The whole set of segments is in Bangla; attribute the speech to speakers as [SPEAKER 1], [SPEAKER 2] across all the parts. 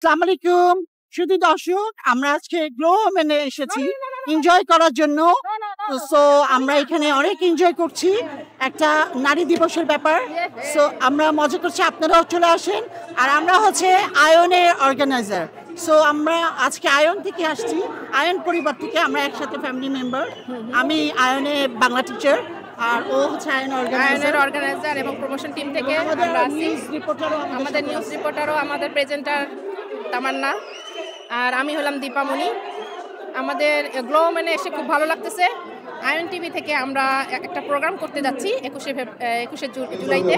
[SPEAKER 1] আসসালামু আলাইকুম শুধু দর্শক, আমরা আজকে গ্লো মেনে এসেছি এনজয় করার জন্য। সো আমরা এখানে অনেক এনজয় করছি, একটা নারী দিবসের ব্যাপার। সো আমরা মজা করছি, আপনারাও চলে আসেন। আর আমরা হচ্ছে আয়নের অর্গানাইজার। সো আমরা আজকে আয়ন থেকে আসছি, আয়ন পরিবার থেকে আমরা একসাথে ফ্যামিলি মেম্বার। আমি আয়নে বাংলা টিচার, আর ও হচ্ছে আয়নের
[SPEAKER 2] অর্গানাইজার এবং প্রমোশন টিম থেকে আমরা আসছি। আমাদের নিউজ রিপোর্টারও আমাদের প্রেজেন্টার তামান্না, আর আমি হলাম দীপামণি। আমাদের গ্লো মেনে এসে খুব ভালো লাগতেছে। আয়ন টিভি থেকে আমরা একটা প্রোগ্রাম করতে যাচ্ছি 21শে জুলাইতে,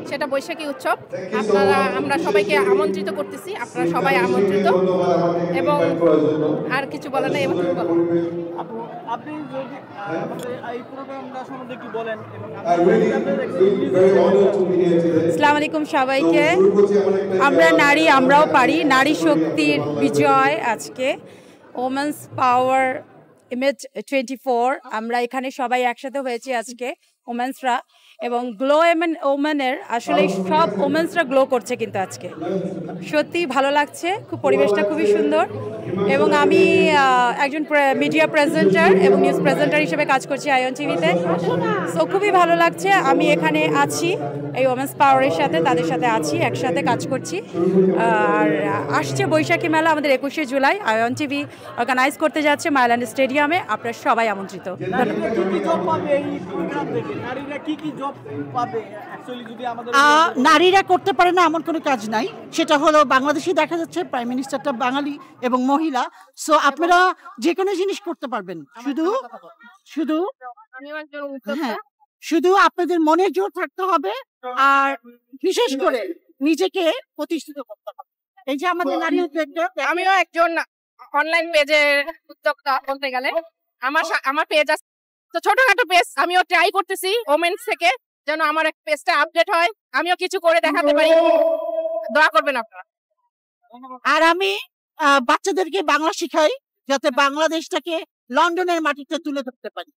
[SPEAKER 2] সেটা বৈশাখী উৎসব। আমরা সবাইকে আমন্ত্রিত করতেছি, আপনারা সবাই আমন্ত্রিত। এবং আর কিছু বলার নেই।
[SPEAKER 3] আপনি যদি এই প্রোগ্রামটা সম্বন্ধে একটু বলেন।
[SPEAKER 4] আসসালামু আলাইকুম সবাইকে। আমরা নারী, আমরাও পারি, নারী শক্তির বিজয় আজকে। ওমেন্স পাওয়ার ইমেজ 24 আমরা এখানে সবাই একসাথে হয়েছি আজকে ওমেন্সরা, এবং গ্লো ওমেনের আসলে সব ওমেন্সরা গ্লো করছে কিন্তু আজকে সত্যি ভালো লাগছে। খুব পরিবেশটা খুবই সুন্দর, এবং আমি একজন মিডিয়া প্রেজেন্টার এবং নিউজ প্রেজেন্টার হিসেবে কাজ করছি আয়ন টিভিতে। সো খুবই ভালো লাগছে, আমি এখানে আছি এই ওমেন্স পাওয়ারের সাথে, তাদের সাথে আছি, একসাথে কাজ করছি। আর আসছে বৈশাখী মেলা আমাদের 21শে জুলাই আয়ন টিভি অর্গানাইজ করতে যাচ্ছে মাইল্যান্ড স্টেডিয়ামে। আপনারা সবাই আমন্ত্রিত।
[SPEAKER 1] নারীরা করতে পারে না এমন কোনো কাজ নাই, সেটা হলো বাংলাদেশে দেখা যাচ্ছে প্রাইম মিনিস্টারটা বাঙালি এবং মহিলা। সো আপনারা যে কোনো জিনিস করতে পারবেন, শুধু আপনাদের মনে জোর থাকতে হবে, আর বিশেষ করে নিজেকে প্রতিষ্ঠিত করতে হবে। এই যে আমাদের নারী উদ্যোক্তা,
[SPEAKER 2] আমিও একজন অনলাইন পেজের উদ্যোক্তা বলতে গেলে। আমার পেজ আছে, তো ছোটখাটো পেজ আমিও ট্রাই করতেছি ওমেন্স থেকে, যেন আমার পেজটা আপডেট হয়, আমিও কিছু করে দেখাতে পারি। দোয়া করবেন আপনারা।
[SPEAKER 1] আর আমি বাচ্চাদেরকে বাংলা শিখাই, যাতে বাংলাদেশটাকে লন্ডনের মাটিতে তুলে ধরতে পারি।